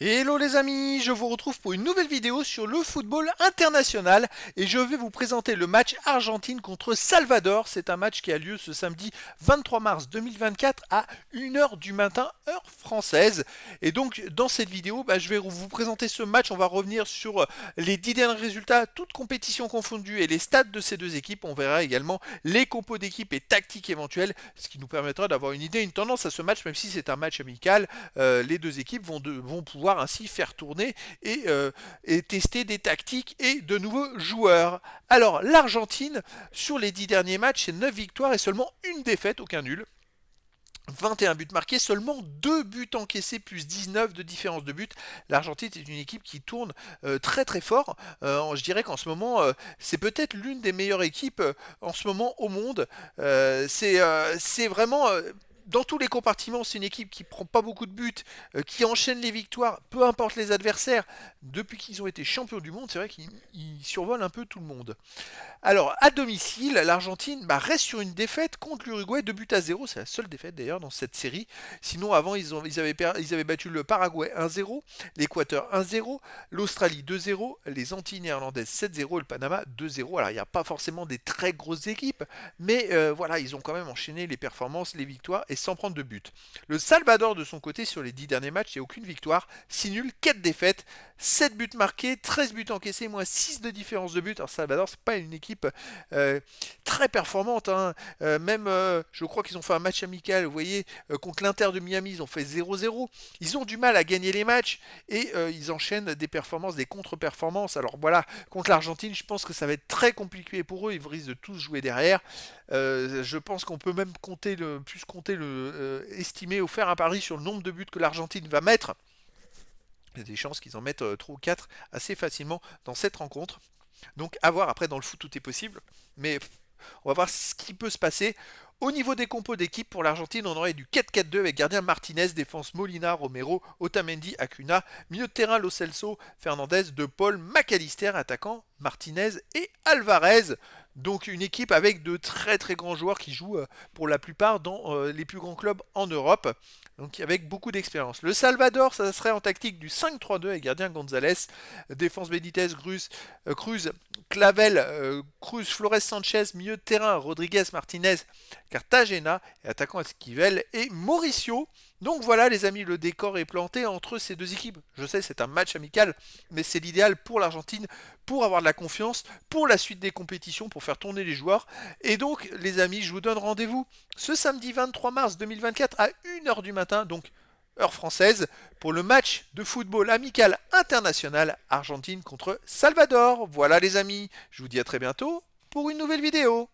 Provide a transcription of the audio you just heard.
Hello les amis, je vous retrouve pour une nouvelle vidéo sur le football international et je vais vous présenter le match Argentine contre Salvador. C'est un match qui a lieu ce samedi 23 mars 2024 à 1h du matin, heure française. Et donc dans cette vidéo, je vais vous présenter ce match. On va revenir sur les 10 derniers résultats, toutes compétitions confondues et les stats de ces deux équipes. On verra également les compos d'équipe et tactiques éventuelles, ce qui nous permettra d'avoir une idée, une tendance à ce match, même si c'est un match amical. Les deux équipes vont pouvoir ainsi faire tourner et tester des tactiques et de nouveaux joueurs. Alors l'Argentine, sur les 10 derniers matchs, c'est 9 victoires et seulement une défaite, aucun nul. 21 buts marqués, seulement 2 buts encaissés, plus 19 de différence de but. L'Argentine est une équipe qui tourne très très fort. Je dirais qu'en ce moment, c'est peut-être l'une des meilleures équipes en ce moment au monde. C'est vraiment dans tous les compartiments, c'est une équipe qui prend pas beaucoup de buts, qui enchaîne les victoires, peu importe les adversaires. Depuis qu'ils ont été champions du monde, c'est vrai qu'ils survolent un peu tout le monde. Alors, à domicile, l'Argentine reste sur une défaite contre l'Uruguay, 2 buts à 0. C'est la seule défaite d'ailleurs dans cette série. Sinon, avant, ils avaient battu le Paraguay 1-0, l'Équateur 1-0, l'Australie 2-0, les Antilles néerlandaises 7-0 et le Panama 2-0. Alors, il n'y a pas forcément des très grosses équipes, mais voilà, ils ont quand même enchaîné les performances, les victoires et sans prendre de but. Le Salvador, de son côté, sur les 10 derniers matchs, il n'y a aucune victoire, 6 nuls, 4 défaites, 7 buts marqués, 13 buts encaissés, moins 6 de différence de but. Alors, Salvador, c'est pas une équipe euh, très performante, hein. Même, je crois qu'ils ont fait un match amical, vous voyez, contre l'Inter de Miami, ils ont fait 0-0. Ils ont du mal à gagner les matchs et ils enchaînent des performances, des contre-performances. Alors voilà, contre l'Argentine, je pense que ça va être très compliqué pour eux. Ils risquent de tous jouer derrière. Je pense qu'on peut même estimer ou faire un pari sur le nombre de buts que l'Argentine va mettre. Il y a des chances qu'ils en mettent 3 ou 4 assez facilement dans cette rencontre. Donc à voir, après dans le foot tout est possible, mais on va voir ce qui peut se passer. Au niveau des compos d'équipe, pour l'Argentine, on aurait du 4-4-2 avec gardien Martinez, défense Molina, Romero, Otamendi, Acuna, milieu de terrain Lo Celso, Fernandez, De Paul, McAllister, attaquant Martinez et Alvarez. Donc une équipe avec de très très grands joueurs qui jouent pour la plupart dans les plus grands clubs en Europe. Donc avec beaucoup d'expérience. Le Salvador, ça serait en tactique du 5-3-2 avec gardien Gonzalez, défense Benitez, Cruz, Clavel, Cruz, Flores Sanchez, milieu de terrain Rodriguez, Martinez, Cartagena, et attaquant Esquivel et Mauricio. Donc voilà les amis, le décor est planté entre ces deux équipes. Je sais, c'est un match amical, mais c'est l'idéal pour l'Argentine, pour avoir de la confiance, pour la suite des compétitions, pour faire tourner les joueurs. Et donc les amis, je vous donne rendez-vous ce samedi 23 mars 2024 à 1h du matin, donc heure française, pour le match de football amical international Argentine contre Salvador. Voilà les amis, je vous dis à très bientôt pour une nouvelle vidéo.